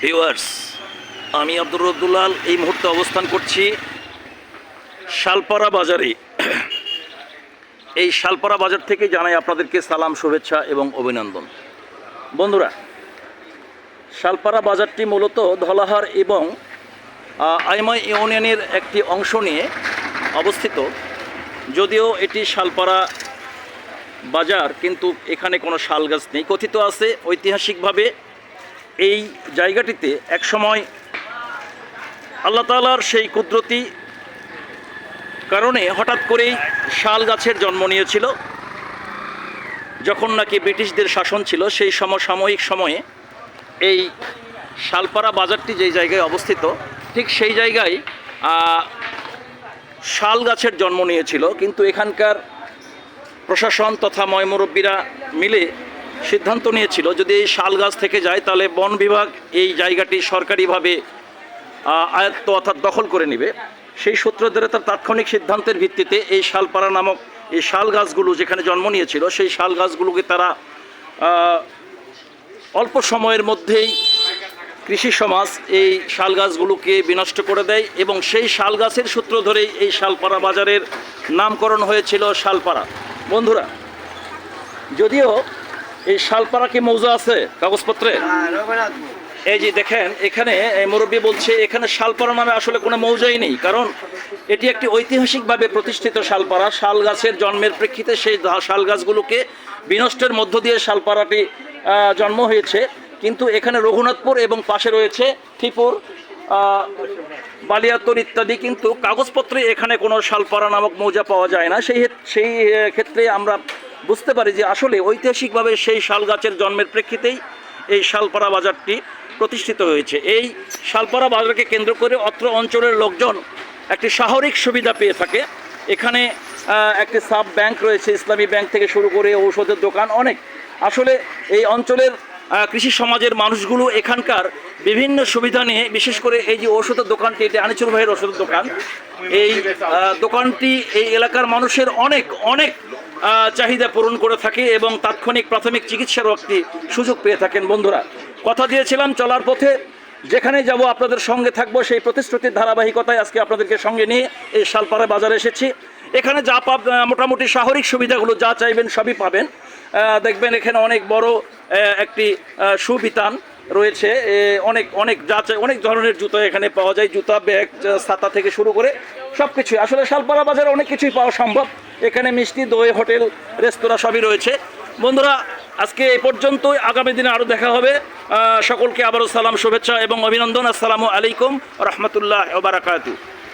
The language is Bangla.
ভিউয়ার্স, আমি আব্দুর রব্দুল্লাল এই মুহূর্তে অবস্থান করছি শালপাড়া বাজারে। এই শালপাড়া বাজার থেকে জানাই আপনাদেরকে সালাম, শুভেচ্ছা এবং অভিনন্দন। বন্ধুরা, শালপাড়া বাজারটি মূলত ধলাহার এবং আইমা ইউনিয়নের একটি অংশ নিয়ে অবস্থিত। যদিও এটি শালপাড়া বাজার, কিন্তু এখানে কোনো শাল গাছ নেই। কথিত আছে ঐতিহাসিকভাবে এই জায়গাটিতে একসময় আল্লাহ তাআলার সেই কুদরতি কারণে হঠাৎ করেই শাল গাছের জন্ম নিয়েছিল। যখন নাকি ব্রিটিশদের শাসন ছিল, সেই সমসাময়িক সময়ে এই শালপাড়া বাজারটি যেই জায়গায় অবস্থিত, ঠিক সেই জায়গায় শাল গাছের জন্ম নিয়েছিল। কিন্তু এখানকার প্রশাসন তথা ময়মুরব্বীরা মিলে সিদ্ধান্ত নিয়েছিল, যদি এই শাল গাছ থেকে যায় তাহলে বন বিভাগ এই জায়গাটি সরকারিভাবে আয়ত্ত অর্থাৎ দখল করে নেবে। সেই সূত্র ধরে তার তাৎক্ষণিক সিদ্ধান্তের ভিত্তিতে এই শালপাড়া নামক এই শাল গাছগুলো যেখানে জন্ম নিয়েছিল, সেই শাল গাছগুলোকে তারা অল্প সময়ের মধ্যেই কৃষি সমাজ এই শাল গাছগুলোকে বিনষ্ট করে দেয় এবং সেই শাল গাছের সূত্র ধরেই এই শালপাড়া বাজারের নামকরণ হয়েছিল শালপাড়া। বন্ধুরা, যদিও এই শালপাড়া কি মৌজা আছে কাগজপত্রে? এই যে দেখেন, এখানে মুরব্বী বলছে এখানে শালপাড়া নামে আসলে কোনো মৌজাই নেই, কারণ এটি একটি ঐতিহাসিকভাবে প্রতিষ্ঠিত শালপাড়া। শাল গাছের জন্মের প্রেক্ষিতে সেই শাল গাছগুলোকে বিনষ্টের মধ্য দিয়ে শালপাড়াটি জন্ম হয়েছে। কিন্তু এখানে রঘুনাথপুর এবং পাশে রয়েছে থিপুর, বালিয়াতর ইত্যাদি, কিন্তু কাগজপত্রে এখানে কোনো শালপাড়া নামক মৌজা পাওয়া যায় না। সেই ক্ষেত্রে আমরা বুঝতে পারি যে আসলে ঐতিহাসিকভাবে সেই শাল গাছের জন্মের প্রেক্ষিতেই এই শালপাড়া বাজারটি প্রতিষ্ঠিত হয়েছে। এই শালপাড়া বাজারকে কেন্দ্র করে অত্র অঞ্চলের লোকজন একটি শহরিক সুবিধা পেয়ে থাকে। এখানে একটি সাব ব্যাংক রয়েছে, ইসলামী ব্যাংক থেকে শুরু করে ঔষধের দোকান অনেক। আসলে এই অঞ্চলের কৃষি সমাজের মানুষগুলো এখানকার বিভিন্ন সুবিধা নিয়ে, বিশেষ করে এই যে ঔষধের দোকানটি, এটি আনিচুর ভাইয়ের ওষুধের দোকান। এই দোকানটি এই এলাকার মানুষের অনেক অনেক চাহিদা পূরণ করে থাকে এবং তাৎক্ষণিক প্রাথমিক চিকিৎসারও একটি সুযোগ পেয়ে থাকেন। বন্ধুরা, কথা দিয়েছিলাম চলার পথে যেখানে যাব আপনাদের সঙ্গে থাকবো, সেই প্রতিশ্রুতির ধারাবাহিকতায় আজকে আপনাদেরকে সঙ্গে নিয়ে এই শালপাড়া বাজারে এসেছি। এখানে যা মোটামুটি শহরিক সুবিধাগুলো যা চাইবেন সবই পাবেন। দেখবেন এখানে অনেক বড় একটি সুবিতান রয়েছে, অনেক অনেক যা চাই, অনেক ধরনের জুতো এখানে পাওয়া যায়, জুতা, ব্যাগ, ছাতা থেকে শুরু করে সব কিছুই। আসলে শালপাড়া বাজারে অনেক কিছুই পাওয়া সম্ভব। এখানে মিষ্টি, দই, হোটেল, রেস্তোরাঁ সবই রয়েছে। বন্ধুরা, আজকে এই পর্যন্তই, আগামী দিনে আরও দেখা হবে। সকলকে আবারও সালাম, শুভেচ্ছা এবং অভিনন্দন। আসসালামু আলাইকুম রহমতুল্লাহ ওয়া বারাকাতুহু।